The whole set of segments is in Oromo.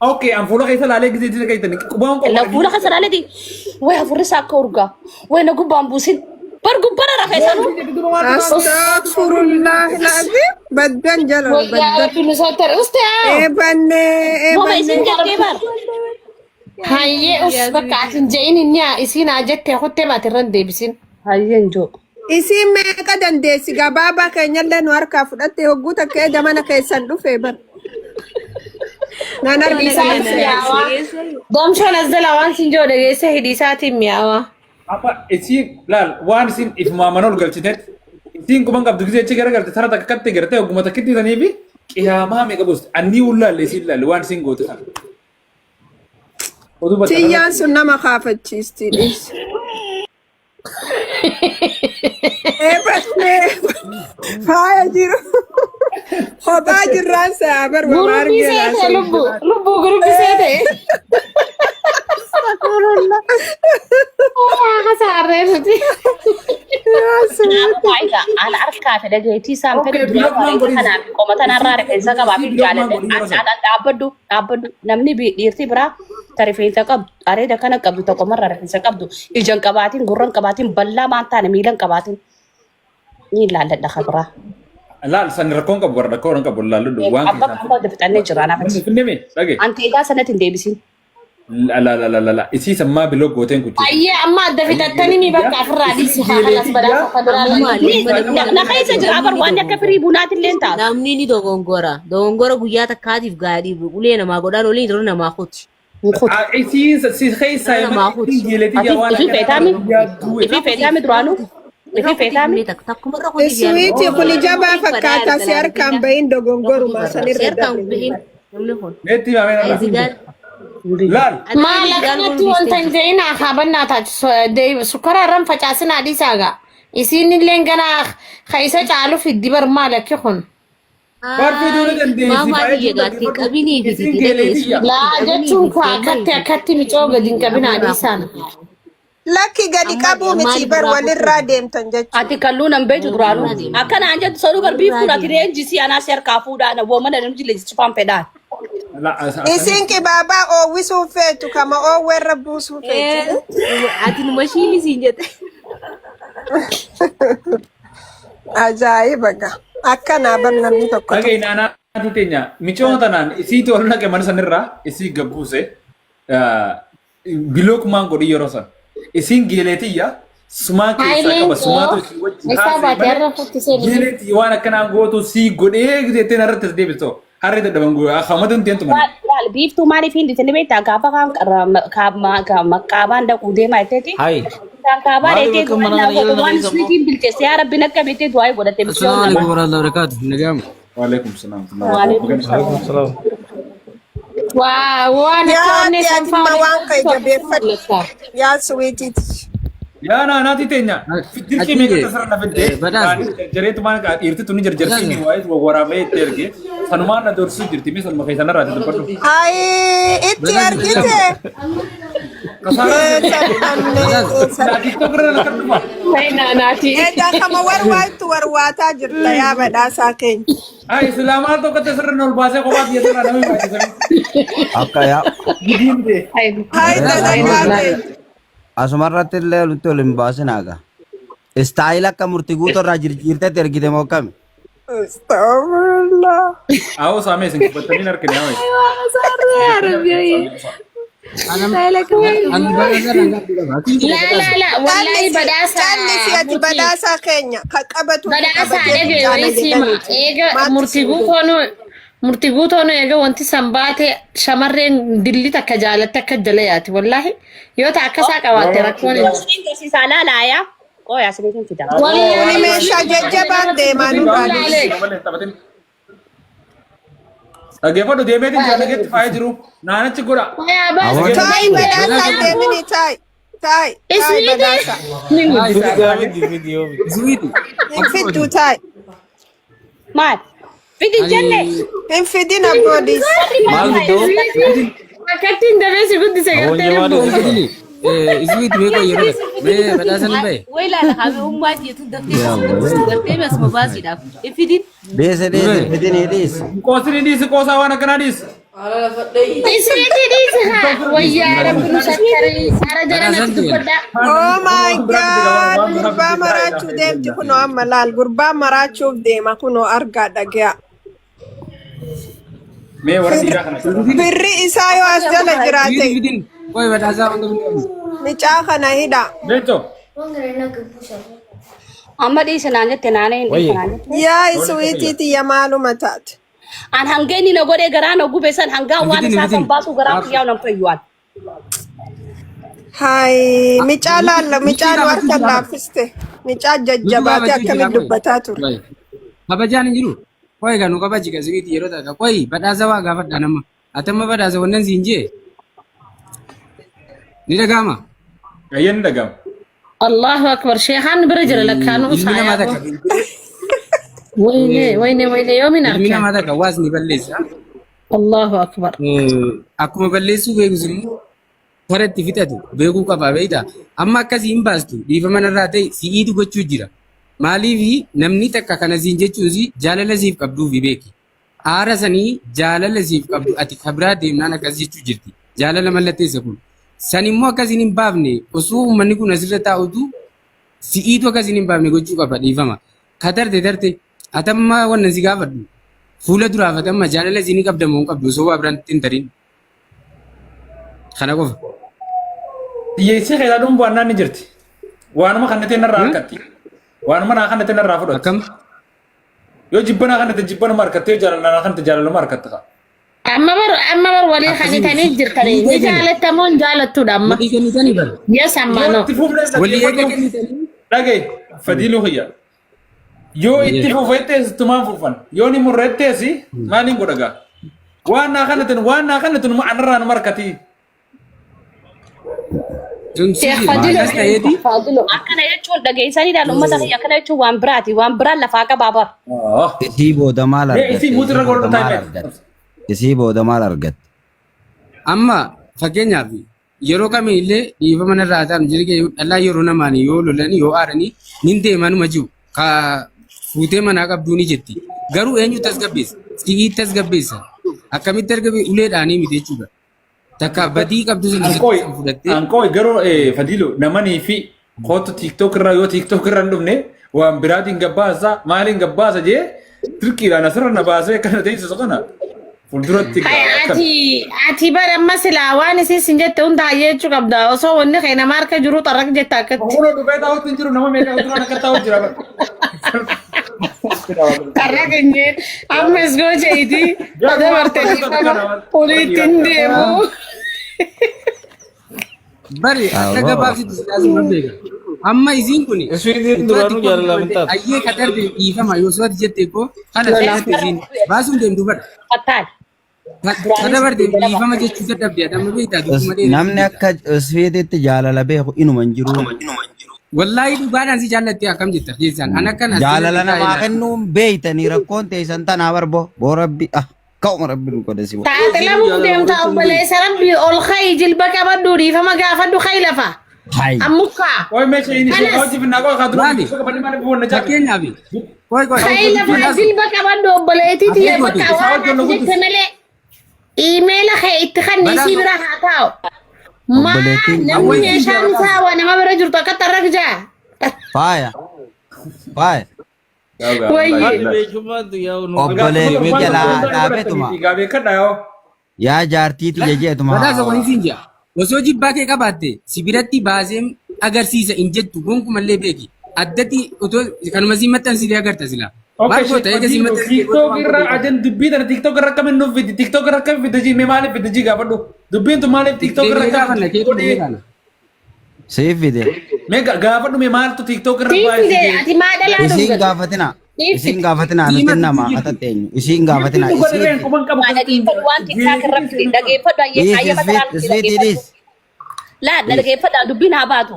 اوكي ام فولا كيسال عليك زي دي كيتني كوبان لو كوبان فولا خسر على دي ويا فرسا كورغا وين اقول بامبوسين برقو برا رفيسانو استغفر الله العظيم بدن جلال ويا بدن بنساتر ايه استاذ بني ايه ماما يسين بني جاتي بار هاي اس بكات جايين اني اسين اجت خدت ما ترن ديبسين هاي نجو isin meeqa dandeessi gabaabaa keenyallee nu harkaa fudhatte hogguu takkee jamana keessan dhufe bar nan argisaa دمشو نزل اوان سنجو دغيسه هديساتي مياوا apa isi lal wan sin if mamanol galchitet sin kuban kabdu gize chigara galte tara tak katte garte oguma takitti tani bi qiyama me qabus anni ulla le sin lal wan sin gotu kan odu batala tiyyaan sun nama kaafachiistiidhis ee bannee faaya jiru kophaa jirraan saa bar غروبي wamaargee سيته لبو غروبي سيته خسارتي وايغا انا اركا فدغيتي سام Okay, فدغ block number is- انا قومتنا رار كيسا كبابي Block جاله number is- انا عبدو نمني بيرتي برا تعرفين تقب اريد كان قبض تقمر رفيسا قبض اجن قباتين غرن قباتين بلا ما انت ميلان قباتين ني لا لا خبره lal san rakon ka borda ko ka bolla lu wan ابا ابا دفتني جرانا بس finne me lage انت اذا سنه ديبسين la la la la la isi samma bilo goten ku اي اما دفتتني مي بقى في الراديس خلاص بلا فدرال نخيس جرابر وانا كفري بنات اللي انت Namni ni dogongora guyyaa takkaatiif gaadhi ulee namaa godhaan olii yeroo namaa kuti. isi si khaysa Nama khuti. geleti ya wana في فيتامين في فيتامين درانو في فيتامين Takkumarra kuti iswiitii kuni jabaa fakkaataa si harkaan bahin dogongoruma sanirra Seertaan darbe bihin namni kun. netti ma mena Zigaan. lal ما لكنت وانت زينا خابنا تاج دي سكر رم فجاسنا دي ساغا يسين لينغنا خيسه تعالو في الدبر مالك يخون barfi dole dan de Maamaa biyya gaatti qabinii fi titiidha لا جتون كاتي ميچوغا دين كبنا دي سانا lakki gadi qabuu miti bar walirraa deemtan jechuudha. ati kalluun an beetu duraanu akkana an jettu soduu garbii fuudhati reenjisii anaa si harkaa fuudhaan woomana namji leessifaan fedhaan. Isin kibaabaa oowwisuu feetu kama oowweerra buusuu feetu. Ati nu mashiinii siin jette. Ajaa'iba ga akkanaa bar namni tokko. Lage nana titenya michoo tanan isi to na ke man sanirra isi gabuse bilok man godi yorosan isin geletiya suma ke sakaba suma to isa baterra futti seni geleti wana kana goto si gode gete narrates debito harre da bango akhamadun tentu man Laal biiftuu maaliif hindi tani beektaa gaafa maqaabaan dhaquu deemaa jetteeti. Hai. Kan kaabaa Maali dheetee bakka mana duwwaa yala waan nama suutiin bilcheesse yaa rabbi akka beektee du'aa godhatte Assalamualaikum warahmatullahi wabarakatuh. Nagam. wa alaikum salam Waalaikum Salam. وانا Yaa كوني ati ma waan kay jabeeffadhu. سنفان Yaa suwiitiiti. ya na titenya fitirki me ka tasar na fidde Badas. jaretu man ka irti tuni jarjarsi ni wais wo warame terge sanuman na dorsu jirti misal makai sana rati padu Ay itti argite. na tiktok na kartuma هنا ناتي Edaa kama warwaatu warwaataa jirta yaa badhaasaa keenya. ay islamal to kate sar nol base ko baat yeta na mi baati sami Akka yaa gidin de Hay dalagaa keenya. asumarratti illee nutti ol hin baasinaaga. Istaayila akka murtii guutuu irraa jirteetti ergite moo akkami? Astaghfirullah. aw same sin batani nar kene ay لا لا والله بداسة Caalli ati badhaasaa keenya kan qabatu. بداسة أنا ويسيما إيجا مرتقوتونو إيجا وانتي سنباتي شمرين دلي تكجالة تكجلياتي والله يوتا عكسا كواتي ركوني Barsiisaa laalaayaa. Oo yaa siniitiin fida. Wani meeshaa jajjabaan deemaa nu baadiyyaa. dhaggeeffadhu deemeetiin jaalageetti faayee jiru naanachi godha يا بس Taayi badhaasaa deemini taayi. Taayi. Taayi badhaasaa. Iswiti. Hin fiddu taayi. Maal? Fidin jenne. Hin fidin abboodis. Maal gidduu? كاتين دبيسي قد Awon سيقتين jawaadhu iswiti. Iswiti meeqa yeroo mee badhaasan hin bahe? Wayilaala haamee ummaa jeetu daftee asuma baasiidhaaf. Ifidin Deese fidinii dhiis. qoosini dhiisi qoosaa waan akkanaa dhiisi Isinitti dhiisa wayyaa rabbi nu sakkarii sara jala natti dubbadhaa. Oh my god, gurbaa maraachuu deemti kunoo amma laal gurbaa maraachuuf deema kunoo argaa dhagaa. Mee warra dhiiraa kana. Birri isaa yoo as jala jiraate Koy badhaasa wanta bituu. micaa kana hidha. Beekto. Amma dhiisi naan jette naanee hin dhiisi naan jette. Yaa iswiitiiti yaa maaluma taate. An hanga inni na godhee garaa na gube san hanga waan isaa san baasu garaa kiyyaa nan fayyuwaan. Hai micaa laalla micaan harka laaffiste. Micaa jajjabaatee akkamitti dubbataa ture. Kabajaan hin jiru. Koy ganu kabaji kasibiti yeroo ta'a. Koy badhaasa waa gaafadha nama. Atamma badhaasa wannan siin jee. Ni dhagama. Ayyan dhagama. Allahu akbar sheekhaan bira jira lakkaanuu Ilmi namaa isaa. takka. Wayne yoomin Ilmi arkaa. namaa takka waasni balleessa. Allahu akbar. Akkuma balleessuu beekus immoo kara itti fixatu beekuu qaba beektaa. Amma akkasii hin baastu dhiifama narraa ta'e si'iitu gochuu jira. Maaliif namni takka kana siin jechuun jaalala siif qabduufi beeki. Aara sanii jaalala siif qabdu ati kabiraa deemnaan akkas jechuu jirti. Jaalala mallatteessa kun. San immoo akkasiin hin baafne osoo uummanni kun asirra taa'utu si'iitu akkasiin hin baafne gochuu qaba dhiifama. Ka darte atamma wannan si gaafadhu. Fuula duraaf atamma jaalala isinii qabdamoo hin qabdu osoo waa biraan hin tarin. Kana qofa. Hiyyeessii keessaa dhuunfa waannaan ni jirti. Waanuma kan natti narraa harkatti. Waanuma naa kan natti narraa fudhatu. Akkam? Yoo jibbanaa kan natti jibbanuma harkattee jaalalaa kan natti jaalaluma harkatta. Amma bar walii kanitanii jirtanii ni jaalattamoo hin jaalattuudha amma. Walii kennitanii bara. Yes ammaanoo. Itti fufnee Walii eega kennitanii. dhagaye fadiiluu kiyya. Yoo itti fufeettees tumaan fufan. Yoo ni murreettees maaliin godhagaa? Waan naa kanatti numa anarraa nama harkatii. Akkana jechuun dhageessaniidhaan uummata kiyya akkana jechuun waan biraati. Waan biraan lafaa qabaa bara. Isii booda maal Isii muutirra godhu taa'e. Isii booda maal argatte? Amma fakkeenyaaf yeroo kamiillee dhiifama narraa ta'an jirgee dhalaa yeroo namaan yoo lolanii yoo aaranii nin deemanuma jiru ka fuutee manaa qabduu ni jetti. Garuu eenyu tasgabbeessa? Si'ii tasgabbeessa. Akkamitti argame uleedhaanii miti jechuudha. Takka badii qabdu sun fudhattee. Ankooy garuu fadiiluu namanii fi kootu tiktok irraa yoo tiktok irraa hin dhufne waan biraatiin gabbaasa maaliin gabbaasa jee tirkiidhaan asirra na baasee kana teessisu kana fuulduratti. Ati bara amma silaa waan isin jette hundaa jechuu qabda osoo wanni kee nama harka jiru xarrak jetta akkatti. Humna dhufee taa'utti hin jiru nama meeqa uturan akka taa'u jira. Xarrak hin jeen ammas goojeeti dabartee poliitiin deemu. Bari akka gabaabsitu siyaasuma beeka. Amma isiin kun ayyee ka darbe dhiifama yoo sooti jette koo kana keessatti isiin baasuun deemtu bara. Fattaan. Ka dabarte dhiifama jechuu dadhabde adamma beektaa dubbuma dheeraa. Namni akka Isfiititti jaalala beeku inuma hin jiru. Wallaahi dhugaadhaan si jaallattee akkam jetta keessaan an akkana. Jaalala namaa kennuun beeytanii rakkoon teessan tanaa barbo boo rabbi ka'uma rabbi nu godhe si. Taate lamuuf deemta obboleessa rabbi ol ka'i jilba qabaddu dhiifama gaafadhu ka'i lafa. Ammukaa. Oy meeshaa inni ishee hojii fi naaqoo haa Maali? Fakkeenyaaf. Ka'i lafa jilba qabaddu obboleettiiti yoo bakka waan jette malee iimeela kee itti kanniisii bira haa taa'u. Maa namni meeshaan isaa waa nama bira jirtu akka xarrak jaa. Faaya. Faaya. Wayye. Obboleettii jalaa dhaabetuma. Gaabee kadhaa yoo. Yaa jaartiiti jejeetuma. Badhaasa waliin siin jira. Osoo jibbaa kee qabaatte si biratti baasee agarsiisa hin jettu gonkumallee beeki. Addatti otoo kanuma si maxxansilee agarta silaa. Maal ta'ee kasi maxxansilee. TikTok irra ajan dubbii tana TikTok irra akkamiin nuuf fidi TikTok irra akkamiin fida jii mee maaliif fida jii gaafadhu dubbiin tun maaliif TikTok irra akkamiin Siif fide. mee gaafadhu mee maaltu TikTok irra Tiifide ati maa dhalaa Isiin dhuga. gaafatina. Isiin gaafatina nuti nama atateenyu. Isiin gaafatina. godheen quban qabu Dhageeffadhu waan tiktaak irratti dhageeffadhu ayyama kanaan Isfiitiidis. Laal dhageeffadhaa dubbiin haa baatu.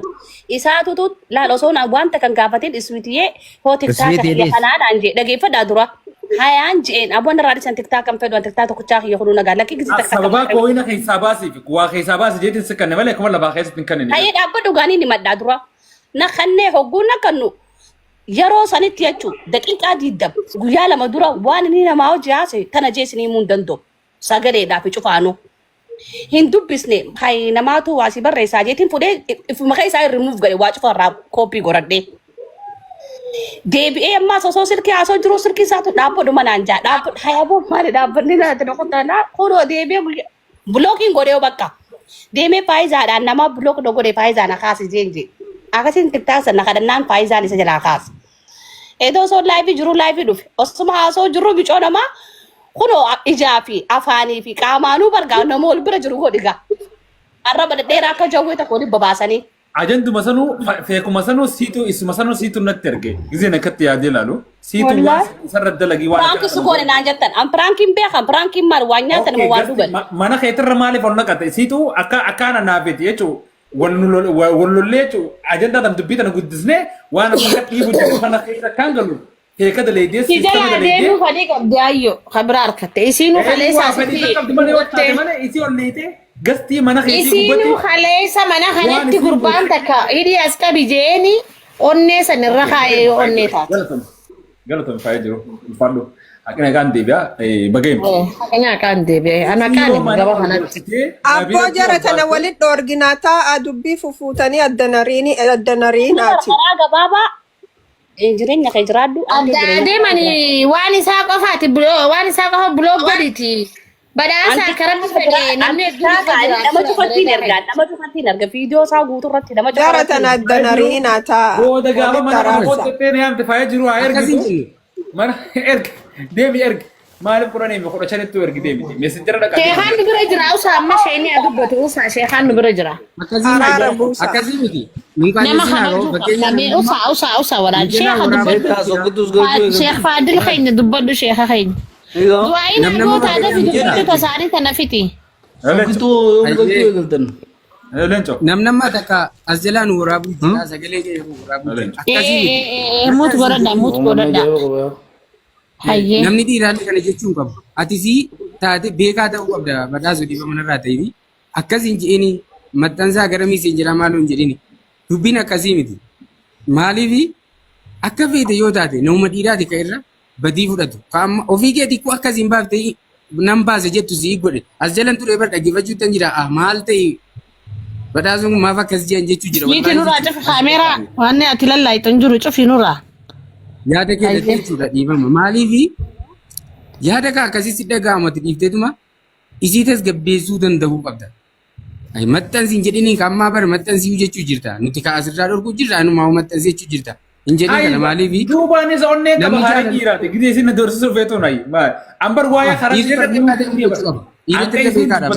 Isaatutu laal osoo wanta kan gaafatin iswitiyee hoo tiktaaka kiyya kanaadhaan jee dhageeffadhaa dura. Hayaan jeen abboon irraa dhisan tiktaak kan fedhu tiktaak tokkochaa kiyya kunuu nagaa lakkii gisi takka. sababaa kooyina keessaa baasiif waa keessaa baasi jeetiin si kanne malee kuma labaa keessatti hin kanneen. Hayyee dhaabbadhu gaanii ni maddaa dura. Na kannee hogguu na kannu yeroo sanitti jechuun daqiiqaa 20 guyyaa 2 dura waan inni namaa hojii haase tana jeesinii himuu hin danda'u. sagaleedhaaf cufaanu. Hin dubbisne hay namaatu waa si barreessaa jeetiin fuudhee maqaa isaa remove godhe waa cufarraa koppii godhadhee. Deebi'ee ammaa osoo silkii haasoo jiru silkii isaatu dhaabbadhuma naan jaa dhaabbadhu hayaboo maali dhaabbanni naati dhokkotanaa kunoo deebi'ee bulookiin godhee bakka. Deemee faayizaadhaan nama bulook godhee faayizaan akaasi jeenje. Akkasiin tiktaasan na kadhannaan faayizaan isa jalaa kaasa. Edoo osoo laayifii jiru laayifii dhufe osuma haasoo jiru bicoo namaa kunoo ijaa fi afaanii fi qaamaanuu bargaa nama ol bira jiru godhiga. Arraba dhedheeraa akka jawwee tokko dhibba baasanii. Ajanduma sanuu feekuma sanuu siituu isuma sanuu siituu natti erge gizeen akkatti yaadee ilaalu siituu isarra dalagii waan Piraanki su goone naan jettan an piraankiin beekan piraankiin maal waan nyaatan moo waan dhugan. Mana keetirra maaliif ol naqate siituu akkaana naafeeti jechuu wallollee jechuu ajandaa tam dubbii tana guddisnee waan akka dhiibu jedhu kana keessa kan galu heeka daleedee Si jala deemu fadii qabdi ayyo kabira harkatte isiinuu kaleessaa sitti isii ol leetee gastii mana keetii isiinuu kaleessa mana kanatti gurbaan takka hidhii as qabi jeeni onnee san irra kaa'ee yoo onnee taate. Galatoomi faayee jiru ulfaadhu akkana kan deebi'a bageem. Haqinaa kan deebi'e ana kaan gaba kanatti. Abboo jara tana walitti dhoorginaa taa'aa dubbii fufuutanii addanariinaati. Karaa gabaabaa jireenya kee jiraadhu. Adeemanii waan isaa qofaati waan isaa qofa buloog godhiti. Badhaasa karaa fedhee namni nama cufattiin ergaa nama cufattiin erga viidiyoo isaa guutuu irratti nama Jara tana addanariinaa taa'aa. Booda gaafa mana kana booddee yaamte faayee jiru haa ergitu. Mana ergi deemi ergi maaliif kudhanii mi kudha shanitti ergi deemiti meessenjara dhaqaa. Sheekaan bira jira usaa amma sheenii adubbatu usaa sheekaan bira jira. Akkasii miti. Nama kana usaa walaal sheeka dubbatu. Sheek Faadil keenya dubbadhu sheeka keenya. Du'aayin angoo taate fi dubbatu tasaanii tana fiti. Leenco. Namnammaa takka as jalaan waraabuu jira sagalee yeroo waraabuu jira. Akkasii miti. Mut godhadha. Hayyee. Namni dhiiraallee kana jechuun qabu. Atis taate beekaa ta'uu qabda badhaasuu dhiiba manarraa ta'ini. Akkasiin je'ini maxxansaa gara miiseen jira maaloo hin jedhini. Dubbiin akkasii miti. Maaliif akka feete yoo taate nama dhiiraati kan irra badii fudhatu. Ofii keetii koo akkasiin baaftee nan baase jettu si'i godhe. As jalan ture bara dhaggeeffachuu tan jira. Maal ta'e badhaasuun kun maaf akkas jiran jechuu jira. Niitii nurraa cufa kaameeraa waan ati lallaayitan jiru cufi nurraa. Yaada keessa jechuudha dhiifama. Maaliif yaada kaa akkasii si dhaga'amati dhiifteetuma isii tasgabbeessuu danda'uu qabda. Maxxansiin jedhiniin kan ammaa bara maxxansii jechuu jirta. Nuti kaa asirraa dhorkuu jirta. Anumaa maxxansii jechuu jirta. Hin jedhin kana maaliif? Duubaan isa onnee qaba haarii dhiiraati. Gidee isin doorsisuuf feetuun ayi. Ambar waa'ee karaa dhiirri dhiirri beekaa dhaba.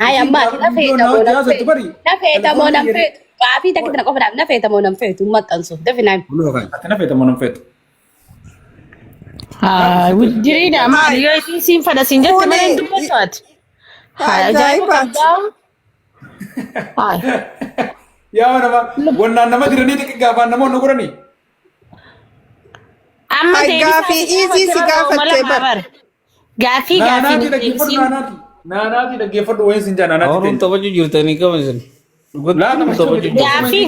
Hai amma nafeetamoo nam feetu gaafii takka tana qofaadhaaf nafeetamoo nam feetu maxxansu definaan. Ati nafeetamoo nam feetu. Jiriidha maali yoo isiin fadha siin jette malee hin dubbatu ati. Ajaa'ibaati. Yaa nama wannaan nama jiranii xiqqaa gaafaan namoonni godhanii. Amma Gaafii iisii si gaafattee bara. Gaafii Naanaati dhaggeeffadhu naanaati. Naanaati dhaggeeffadhu wayin sin jaa naanaati. Orang tapaju jirtani kamu sen.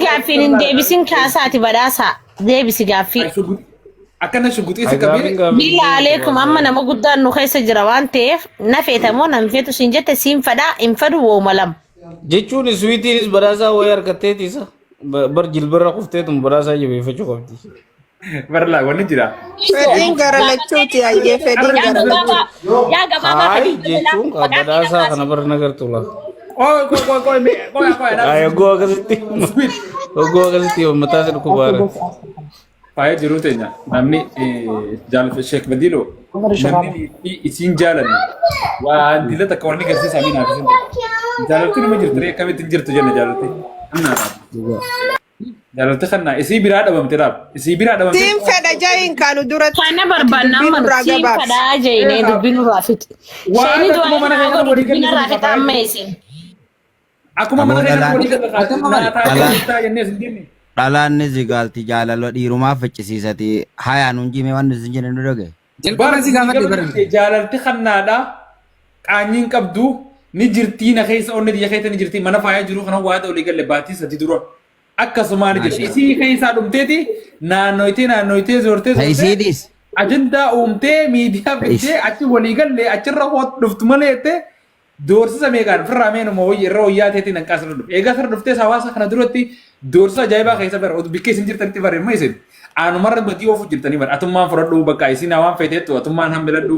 Gaafii hin deebisin kaasaati badhaasa deebisi gaafii. Akkana shuguxii si qabee. Billa aleekum amma nama guddaan nu keessa jira waan ta'eef nafeetamoo nam feetu siin jette siin fadhaa hin fadhu wooma lama. Jechuun suwitiinis badhaasaa wayii harkatteetisa. Bar jilbirra kufteetum badhaasaa jabeeffachuu qabdi. Barlaa wanni jira. Fedhiin gara lachuuti ayyee fedhiin gara lachuuti. Yaa gabaabaa Ay jechuun badhaasaa kana bar nagartu la. Koy. Ay ogoo akkasitti mataa isa dhukkubaara. Faaya jiru teenya namni jaallattu Sheek Badiloo namni isiin jaalanne waan dila takka wanni garsiisaa miin hafisin jaallattu nama jirtu ree akkamitti jirtu jenna jaallatte jaallatte kannaa isii biraa dhabamte dhaab isii biraa dhabamte. Siin fedha jahiin kaanu duratti. Kana barbaannaa amma siin fadhaa jeenee dubbiin irraa fixi. Sheenii du'aa dubbiin irraa fixa amma isin. Akkuma mana keessatti walii galata jennee isin jenne. Dhalaanni zigaalti jaalaloo dhiirumaa faccisiisati hayaan hunjime waan isin jedhan nu dhagaye. Jalqaba si gaafadhe barate. Jaalalti kannaadha qaanyiin qabdu ni jirtii na keessa onni biyya keessa ni jirtii mana faayaa jiru kana waa ta'u galle baatii sadi dura akkasumaan jirti isii keessaa dhumteeti naannoytee zoortee Isiidis. ajandaa uumtee miidiyaa fiddee achi walii gallee achirra dhuftu maleette doorsisa meeqaan firraa meenuma irra wayyaa teetiin hanqaasa dhufu. Egaa sirra dhuftee hawaasa kana duratti doorsisa ajaa'ibaa keessa bara bikkee isin jirtanitti bara immoo isin aanumarra badii oofu jirtanii bara atummaan fudhadhu bakka isin waan feeteettu atummaan hambiladhu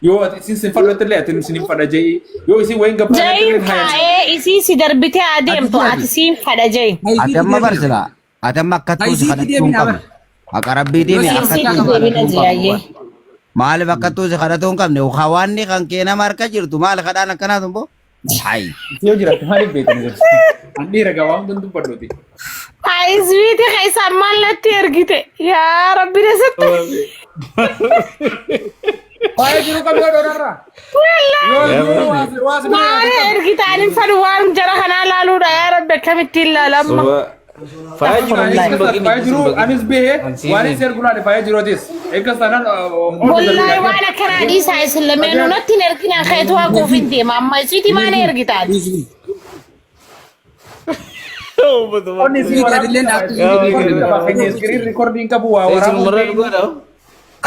yoo isin sin fadhatu illee atin isin fadha je'i yoo isin wayin gabbaa Jayin kaa'ee isii si darbitee adeemtu ati siin fadha jayin. Ati amma barsila. Ati amma akkattuu si kadhachuu hin qabne. Akka rabbii deemi akkattuu deebina jiraayee. maaliif akkattuu si kadhachuu hin qabne hawaanni kan kee nama harka jirtu maali kadhaan akkanaatu immoo. Hayi. yoo jiraate maaliif beekani ani ragaa waan dundu badhuuti. Ay sweetie keessa mallatti ergite yaa rabbi desatti. Baay'ee jiru qabdoo dhoorarraa. Maal ergite ani fadhu waan jara kanaa laaluudha yaa rabbi akkamittiin laalamma. Baay'ee jiru anis bahee waan isin erguudhaan baay'ee jirootis eeggas taanaan Wallahi waan akkanaa dhiisaa isin lameenuu natti hin erginaa keetu haa kuufin deema amma isiiti maal ergitaati. onni isin waraabaa iskiriin riikoordiin qabu waa waraabuu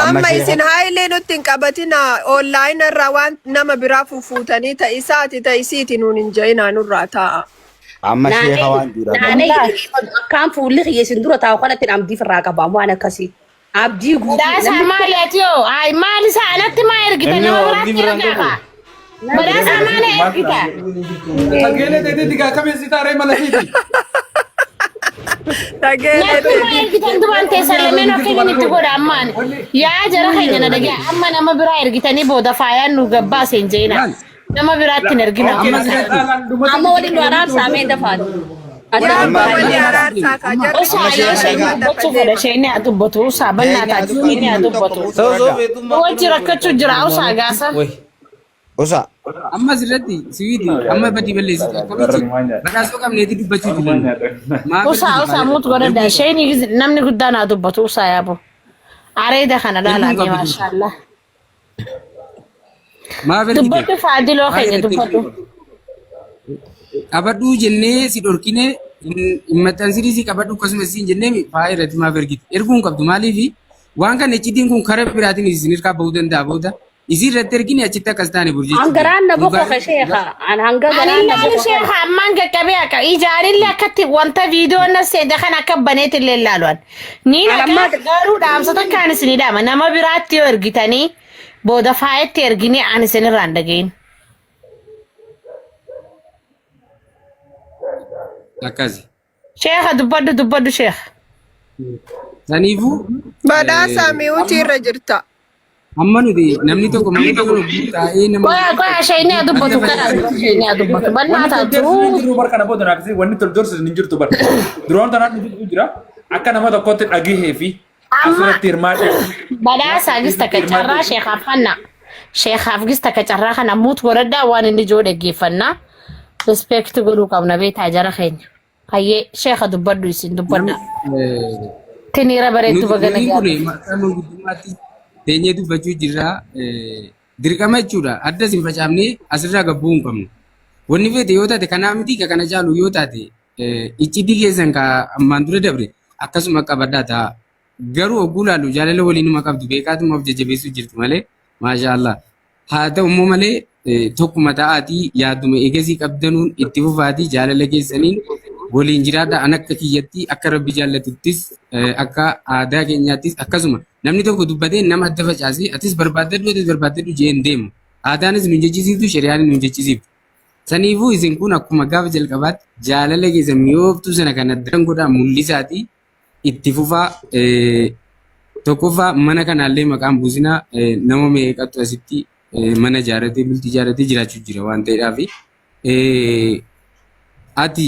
Amma isin haayilee nutti hin qabatina online irraa waan nama biraa fufuutanii ta'isaati ta'isiiti nuun hin ja'inaa nurraa taa'a. Amma sheeka waan jira. Akkaan fuulli kiyyeessin dura taa'u kanatti abdii firraa qaba waan akkasii. Abdii guutuu. Badaasaa maali ati yoo? Ay maali isaa anatti maa ergita nama biraatti ergaa? Badaasaa maali ergita? Tageelee deedee digaa kameessi taaree malafiiti. Natti maa ergitan duraan teessan lameen akkamiin itti godha ammaan? Yaa jara keenya na dhagaa amma nama biraa ergitanii booda faayaan nu gabbaa seen jeena. Nama biraatti hin ergina. Amma waliin nu araarsaa mee dafaati. Waraabaa walii araarsaa kaa jarri Usaa yoo isheen dubbachuu fedha isheen ni haa dubbatu. Usaa bannaa taati ni haa dubbatu. Wajji rakkachuu jira usaa gaasa. Usa. Amma asirratti siwiiti amma badii balleessite akkamitti badhaasoo qabneeti dubbachuu jiran. Usaa mutu godhadha isheen namni guddaan haa dubbatu usaa yaabu. Areeda kana laalanii maashaallah. Dubbatu faadiloo keenya dubbatu. Qabadhuu jennee si dhorkine maxxansirii si qabadhu akkasumas si jennee faaya irratti maaf ergite erguun qabdu maaliifi waan kana ciddiin kun karaa biraatiin isin hirkaa bahuu danda'a booda isin irratti ergine achitti akkas taane burjechuudha. Hangaraan na boqoqa sheeka. Hanga garaan na Ani sheekha ammaan qaqqabee akka ijaarillee akkatti wanta viidiyoon na seeda kan akka baneetti illee ilaaluun. Ni nagaa garuu dhaamsota kaan isinii dhaama nama biraatti yoo ergitanii booda faayatti erginee ani isinirraan dhagayin. Akkasi. Sheekha dubbadhu sheekha. Saniifuu badhaasaa mi'uutii irra jirta. amma nuti namni tokko mana tokko taa'ee nama Qoya isheen haa dubbatu kana isheen haa dubbatu bannaa taatu. Jiru barka na booda naafisi wanni toldoorsisu hin jirtu barka. Duraan tanaan ni jira akka nama tokkotti dhagihee fi asirratti hirmaadhe. Badhaasaa gis takka carraa sheekhaaf hanna. Sheekhaaf gis takka carraa kana muut godhadhaa waan inni ijoo dhaggeeffannaa. Respect godhuu qabna beetaa jara keenya. Hayyee sheekha dubbadhu isin dubbadha. Tiniira bareeddu bagana gaafatu. Teenyee dubbachuu jirra dirqama jechuudha. Adda sin facaafnee asirraa gabbuu hin qabnu. Wanni feete yoo taate kanaa miti ka kana caalu yoo taate icciitii keessan ka ammaan dura dabre akkasuma qabadhaa ta'a. Garuu hogguu laalu jaalala waliinuma qabdu beekaatuma of jajjabeessuu jirtu malee maashaallah. Haa ta'u immoo malee tokkuma ta'aatii yaaduma eegasii qabdanuun itti fufaatii jaalala keessaniin waliin jiraadha an akka kiyyatti akka rabbi jaallatuttis akka aadaa keenyaattis akkasuma namni tokko dubbatee nama adda facaasee atis barbaaddadhu jeen deemu aadaanis nu jechisiiftu shari'aanis nu jechisiiftu saniifuu isin kun akkuma gaafa jalqabaatti jaalala keessan mi'ooftuu sana kan addaan godhaa mul'isaatii itti fufaa tokkoffaa mana kanaallee maqaan buusinaa nama meeqatu asitti mana ijaarratee bultii ijaarratee jiraachuu jira waan ta'eedhaaf ati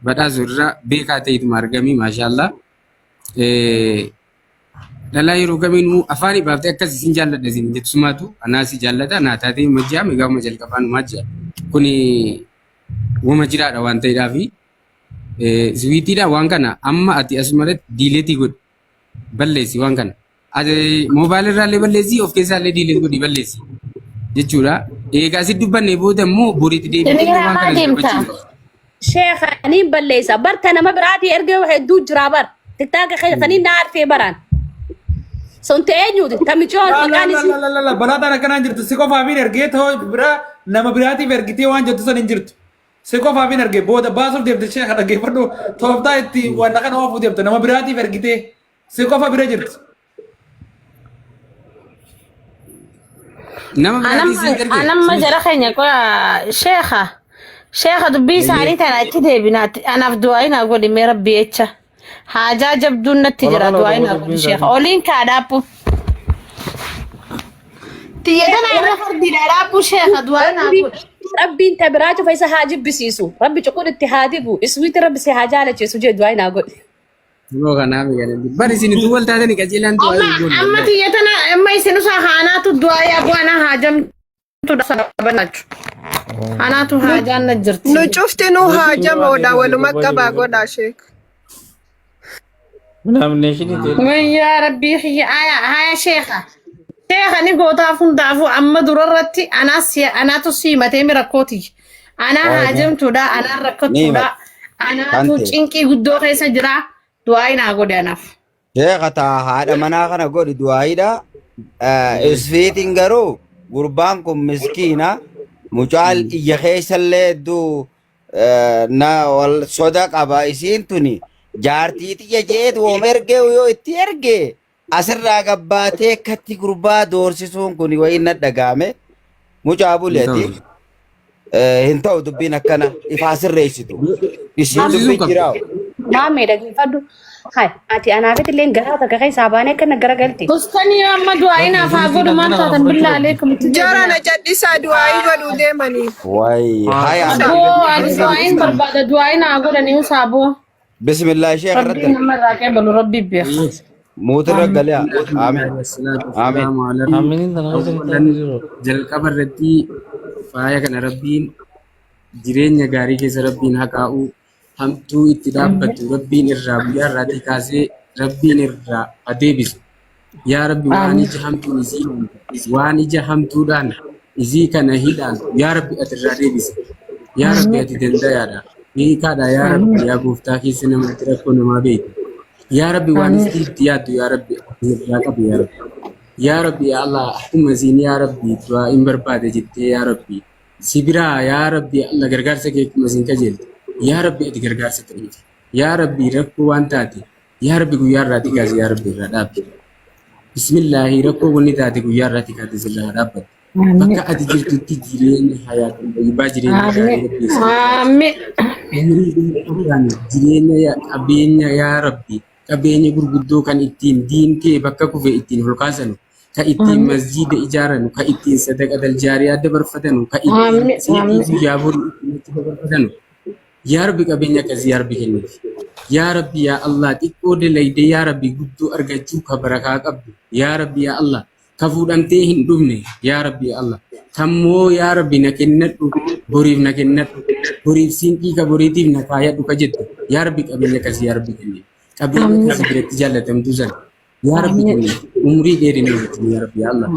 badhaasoo irraa beekaa ta'ituma argamii maashaallah. Dhalaa yeroo kamiinuu afaan ibaaftee akkas isin jaalladha isin jettusumaatu anaasi jaallata anaa taatee majjaa meegaama jalqabaan majjaa kuni wama jiraadha waan ta'eedhaaf siwiitiidha waan kana amma ati asumarratti diileetii godhi balleessi waan kana ati moobaayilirraallee balleessi of keessaallee diileet godhi balleessi jechuudha. Eegaa asi dubbanne booda immoo boriitti deebi'ee waan kana dubbachuu. Sheekha ni balleessa barta nama biraati erga hedduu jira bar tiktaaka keessanii na arfee baran. Sun teenyuuti tamichoon maqaan isii. Balaataan akkanaan jirtu si qofaaf hin ergee ta'oo bira nama biraatiif ergitee waan jettu san hin jirtu. Si qofaaf hin ergee booda baasuuf deemte ishee kan dhaggeeffadhu tooftaa itti waan kana oofuu deemte nama biraatiif ergitee si qofa bira jirtu. Anamma jara keenya qoya sheekha dubbii isaanii tana itti deebinaatti anaaf du'aa naa godhi mee rabbi jecha haajaa jabduun natti jira du'aa naa godhi sheekha oliin kaa dhaabbu tiyyatana irra fardiidha dhaabbu sheekha du'aa naa godhi. Rabbiin tabiraa cufa isa haa jibbisiisu rabbi cuquun itti haa dibu iswiiti rabbi si haa jaalachiisu jee du'aa naa godhi. Yoo kanaaf eegalee bari isin tu wal taatanii qajeelaan tu amma tiyyatana amma isin usaa haanaatu du'aa yaa bu'ana haajamtu sabanachu haanaatu haajaan na jirti. Nu cufti nu haajamoodha waluma qabaa godhaa sheek. Yaa rabbii haya sheekha ni gootaaf hundaafu amma durarratti anaatu siimatee mirakkooti anaa haajamtuudha anaa rakkattuudha anaatu cinqii guddoo keessa jira. Du'aayi naa godhe anaaf. Sheekha taa haadha manaa kana godhi du'aayidha. Isfiitiin garuu gurbaan kun miskiina mucaal iyya keessallee hedduu na wal soda qaba isiin tuni jaartii xiyya jeetu woom ergee yoo itti ergee asirraa gabbaatee akkatti gurbaa doorsisuun kun wayiin na dhagaame mucaa buleeti hin ta'u dubbiin akkana ifaa sirreessitu isiin dubbiin jiraa'u. Maamee dhaggeeffadhu. Hai, ati anaafit illee garaa takka keessaa baanee akka nagara galti. Kustanii amma du'aayi naaf haa godhu maan taatan billaa aleekum. Jara na cadhisaa du'aayi godhuu deemanii. Wayi haya. Aboo ani du'aayin barbaada du'aayi naa godhanii usaaboo. Bismillah sheekh Rabbiin irratti. namarraa qeebalu rabbi beeku. Mootirra galee aamin. jalqaba irratti faaya kana rabbiin jireenya gaarii keessa rabbiin haqaa'uu hamtuu itti dhaabbatu rabbiin irraa guyyaa irraatii kaasee rabbiin irraa adeebisu yaa rabbi waan ija hamtuun isii waan ija hamtuudhaan isii kana hidhaan yaa rabbi ati irraa deebisi yaa rabbi ati dandayaadha beekaadha yaa rabbi yaa gooftaa keessa namatti rakkoo namaa beeku yaa rabbi waan itti yaaddu yaa rabbi irraa qabu yaa rabbi yaa Allah akkuma isiin yaa rabbi du'aa hin barbaade jettee yaa rabbi si biraa yaa rabbi Allah gargaarsa kee akkuma isiin qajeelte yaa rabbi ati gargaarsa ta'eeti yaa rabbi rakkoo waan taate yaa rabbi guyyaa irraati kaase yaa rabbi irraa dhaabbi bismillaahi rakkoo wanni taate guyyaa irraati kaate sirraa dhaabbatu bakka ati jirtutti jireenya hayaatiin bayyibaa jireenya jireenya qabeenya yaa rabbi qabeenya gurguddoo kan ittiin diintee bakka kufe ittiin holkaasanu ka ittiin masjiida ijaaranu ka ittiin sadaqatal jaariyaa dabarfatanu ka ittiin seetii guyyaa borii ittiin dabarfatanu yaa rabbi qabeenya akkasii yaa rabbi kennuufi yaa rabbi yaa Allah xiqqoo dalaydee yaa rabbi guddoo argachuu ka barakaa qabdu yaa rabbi yaa Allah ka fuudhamtee hin dhumne yaa rabbi yaa Allah kammoo yaa rabbi na kennadhu boriif na kennadhu boriif siinqii ka boriitiif na kaayadhu ka jettu yaa rabbi qabeenya akkasii yaa rabbi kenne qabeenya akkasii biratti jaallatamtuu sana yaa rabbi kenne umrii dheerina wajjin yaa rabbi yaa Allah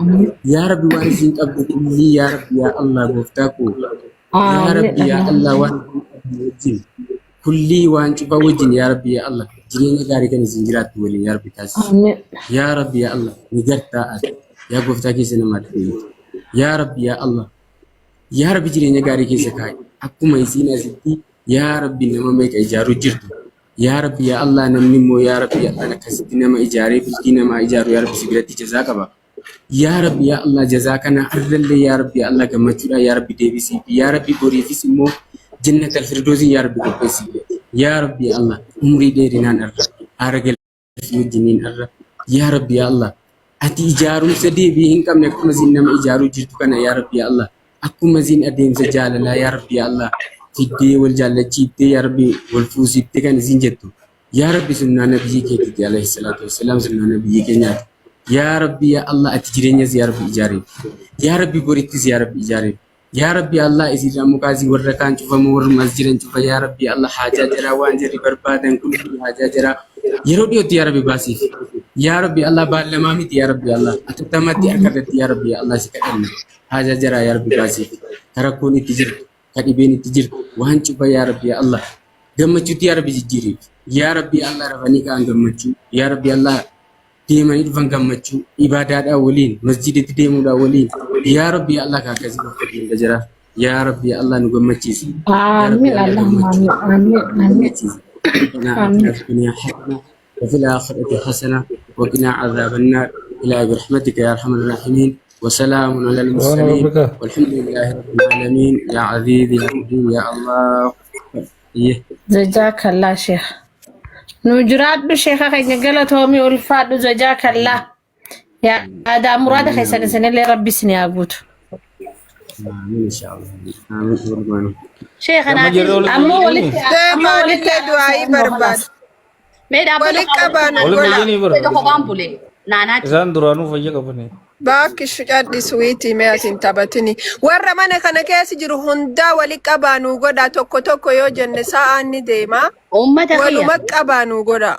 yaa rabbi waan isiin qabdu kullii yaa rabbi yaa Allah gooftaa koo yaa rabbi yaa Allah waan wajjin kullii waan cufa wajjin yaa rabbi yaa Allah jireenya gaarii kan isin jiraattu waliin yaa rabbi taasisi yaa rabbi yaa Allah ni gartaa ati yaa gooftaa keessa namaa dhabeetu yaa rabbi yaa Allah yaa rabbi jireenya gaarii keessa kaa'i akkuma isiin asitti yaa rabbi nama meeqa ijaaruu jirtu yaa rabbi yaa Allah namni immoo yaa rabbi yaa Allah akkasitti nama ijaaree bultii namaa ijaaru yaa rabbi si biratti jazaa qaba yaa rabbi yaa Allah jazaa kana arrallee yaa rabbi yaa Allah gammachuudha yaa rabbi deebisii yaa rabbi boriifis immoo جنة الفردوس يا رب قبسي يا رب يا الله عمري ديرنان أرى أرجل في الجنين أرى يا رب يا الله أتي إجارو سدي بيهن كم نكون مزين نم إجارو جرتو كنا يا رب يا الله أكو مزين أديم سجال لا يا رب يا الله في الدي والجالة جيبتي يا ربي والفوز جيبتي كان زين جتو يا رب سننا نبي كي عليه الصلاة والسلام سننا نبي كنيات يا رب يا الله أتجريني يا رب إجاري يا رب بوريتي يا رب إجاري يا ربي الله إذا مكازي وركان شوف مور مسجد شوف يا ربي الله حاجة جرا وانجري بربادن كل حاجة جرا يرودي يا ربي باسيف يا ربي الله بالمامي يا ربي الله أتتمت أكرت يا ربي الله سكرنا حاجة جرا يا ربي باسيف تركوني تجر كديبيني تجر وان شوف يا ربي الله جمّتشو يا ربي جيري يا ربي الله رفاني كان جمّتشو يا ربي الله deemanii dhufan gammachuu ibaadaadhaa waliin masjiditti deemuudhaa waliin yaa rabbi Allah kaa akkasii bakka deemta jira yaa rabbi Allah nu gammachiisi Amiin Allahumma amiin. الدنيا حسنة وفي الآخرة حسنة وقنا عذاب النار إلى برحمتك يا أرحم الراحمين وسلام على المرسلين والحمد لله رب العالمين يا عزيز يا رحيم يا الله جزاك الله شيخ نجرات بشيخ خير قالتهم والفاد جزاك الله يا هذا مراد خير سنة اللي ربي سني أبوت آمين إن شاء الله آمين شيخ أنا أمو ولك مالك دعائي برباد ميدا ولك أبانا Wala قولا fayyani bar. بلو خبام بولي نانا Isaan duraanuu fayya qabani. باكي شجاد سويتي مياتين تبتني ورا من كان كيس جرو هندا ولك أبانو قدا توكو توكو يو جنة ساعة ديما أمة خير ولمك أبانو قدا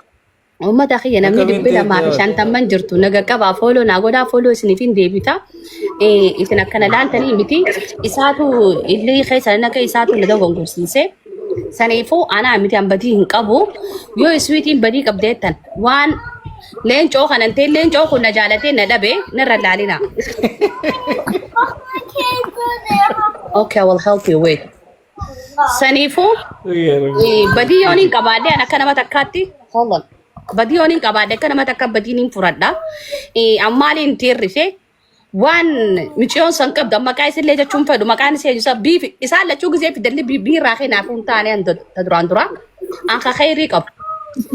أمة خير نمني دبلا ما في شان تمن جرتو نجا كبا فولو ناقودا فولو سنفين ديبتا إيه إتنا كان لان تاني متي إساتو اللي خير سنة كي إساتو ندو غنغرسيسه سنيفو أنا متي أم بدي هنكابو يو سويتين بدي كبديتن وان لين جو خننتين لين جو كنا جالتين ندبي نرد علينا Okay, I will help you wait. سنيفو بدي يونين كبادة أنا كنا ما تكاتي hold on بدي يونين كبادة كنا ما تكات بدي نين فردا أمالين تيرفه وان ميشون سانكب دم مكايس اللي جا شومفه دم مكان سيجو سب بيف إسال لا شو جزء في دللي بي راخي نافون تاني عند تدران درا أنك خيري كب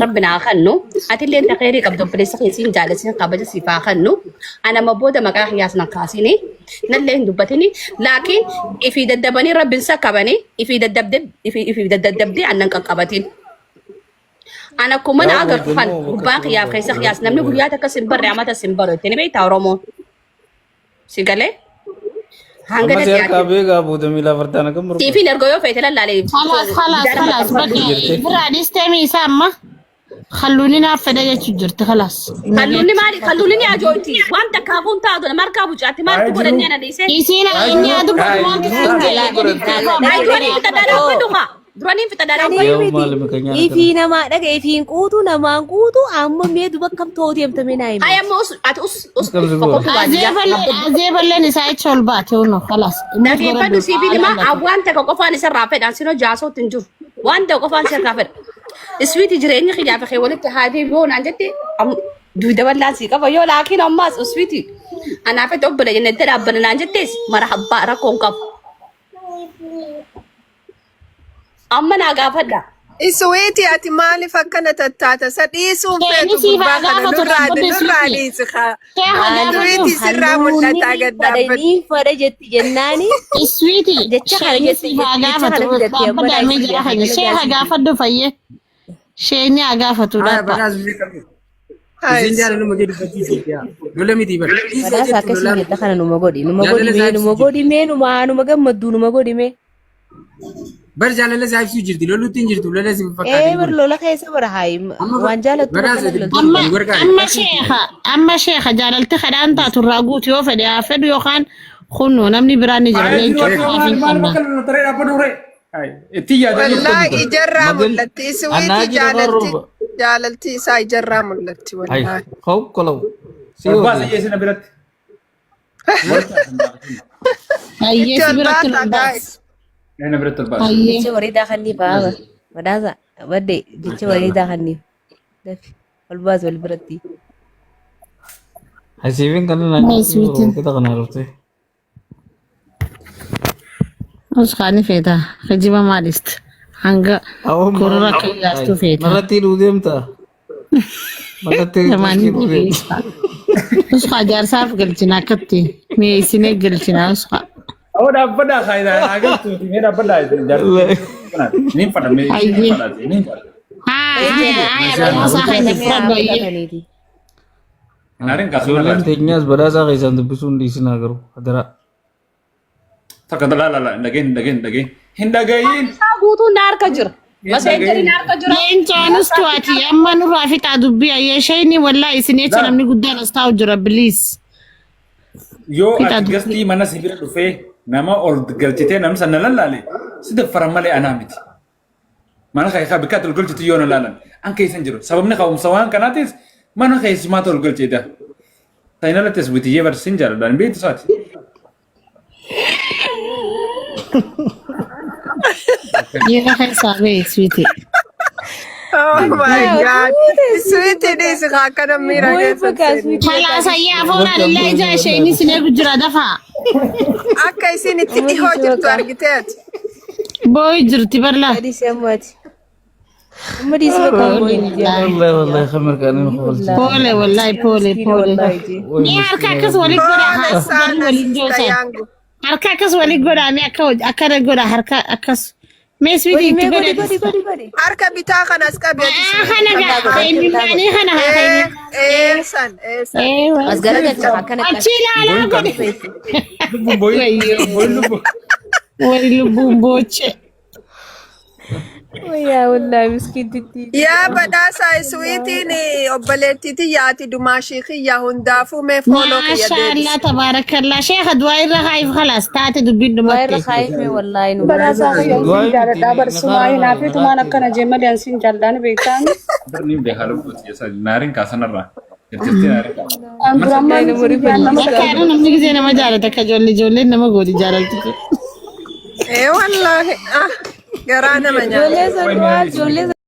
ربنا خنو أتلي أنت خيري كب دم بليس خيسين جالسين قبل سيفا خنو أنا مبودة مكان خياس نكاسيني نلله دبتني لكن إفيد الدبني رب سكبني إفيد الدبدب إفيد الدبدي عنك قبتين أنا كمان أقدر فن وباقي يا خيس خياس نمني قلياتك سنبر عمات سنبر تاني بيت أورومو سيقالي Amma seer kaabee gaabuu damilaa fardaana kan muruu. تيفي نرجو في تلا لا خلاص بقي برا استمي سامة خلوني نافذة يتجرت خلاص خلوني مالي خلوني أجوتي وأنت كابون تاعو مركب جاتي ما تقول إني أنا ليس يسينا إني أدب ما أيوة تدارا بدوما دراني في تدارا Yoo maalimi keenyaa. Ifii namaa dhaga ifiin quutu namaan quutu amma mee duba kam tootii amtame naa hima. هيا موس أتوس أزيب اللي نساعد شلبات هونو خلاص نبي بدو سيبي ما أبوان تكوكوفان سرافة أنسينو جاسو تنجو وان تكوكوفان سرافة سويتي جريني خيا في ولك هذه بون عندتي أم دودا ولا سيكا فيو لكن أماس سويتي أنا في توب بلا جنة ترى بنا عندتي مرحبا ركون كف أما ناقافدا سويتي أتي مالي فكنا تتاتا سديسون فيتو برباخنا نرادي سخا سويتي سرا ملتا قد Fadanii fada jetti jennaani. سويتي Jecha kana jetti بدا ميجي أخي شيخ أقافة فيه شيني أقافة baraas biyya qabdi. Isin jaalala ma jedhu fakkiisii yaa. Lola miti bara. Badhaasa akkasii jetta kana numa godhi mee numa gammaddu numa godhi mee. Bar jaalala isaa ibsuu jirti loluutti hin jirtu lola si fakkaatee. Bar lola keessa bara haayi waan jaalattu أما شيخ جاللت خدان تاتو راغوت يو فدي أفد يو خان خنو نمني براني جرالين والله إجرا ملتي سويتي جاللتي سا إجرا ملتي والله Qabu qolabu. هاي سبرت الباس jecha wareedaa kanniif haaba. Badhaasa badde jecha wareedaa kanniif. Dafi wal baas wal biratti. Hasiifin kan kita kana rufte. أوش خاني فيدا خجيبة مالست هنگا كورا كياستو فيدا Narratti duudee mtaa. Narratti زماني بيسا أوش خاجار صارف قلتنا كتي ميسيني قلتنا أوش خا Oh dapat dah saya dah agak tu, ini dapat dah. Ini pada ini pada ini. هاي أنا صاحي نفرد ويه Narin kasus Ijoolleen lah. teenyaas badhaasaa keessaan dubbisuun dhiisinaa garuu hadaraa. Takkan lah, daging. Hindagain. guutuu naarka jira maseenjeri naarka jira leencaanis to'ati amma nurraa fixaa dubbii ayyeeshayni wallaahi isineecha namni guddaan as taa'u jira biliis Yo ati gasti mana sibira dhufe nama ol galchite nam sana lallale sida faramale anamiti. Mana kai ka bikat ol galchite yo lalan. An kai san jiro. Sababni ka umsawan kanatis mana keessumaa tol galcheedha. Tainala tasbitiyyee barsiin jaaladhaan beektu isaati. Yeroo keessaa ba'e sweetie. Oh my God. Sweetie is akkana miira keessa. Talaasayyaa foonaa lillee ija ishee inni sinee gujjira dafaa. Akka isin itti dhihoo jirtu argiteeti. Boo'i jirti barlaa. Adi semati. Umadi sebab والله خمر كان نقول Poole wallahi poole. Ni harka akkas waliin godha haa waliin joosan. Harka akkas waliin godha mi akkana godha harka akkas. Mee sweetie itti godha. Harka bitaa kanas qabeeti. Kana gaa inni maanii kana haa. San. As garagalcha akkana Achi ilaalaa godhe. Lubbuun booyi. Wali lubbuun booche. Wayyaa wallahi miskiintittii. Yaa badhaasaa sweetiin obboleettiitii yaati dumaashii kiyya hundaafuu mee fooloo kiyya deebisi. Maashaallah tabaarakallaa sheekha du'aa irra haayif khalaas taate dubbiin Waayirra dhumatte. kaayifme wallahi nu Badhaasaa kiyya jaaladhaa barsumaa hinaafi tumaan akkana jeemali ansiin jaalladhaan beektaan. Ni beekaa lubbuuti jecha naariin kaasanarraa. Jirti naariin. Bakka namni gisee nama jaalata akka ijoolleen nama gooti jaalaltu. Wallaahi garaa nama nyaata. Ijoollee san du'aa ijoollee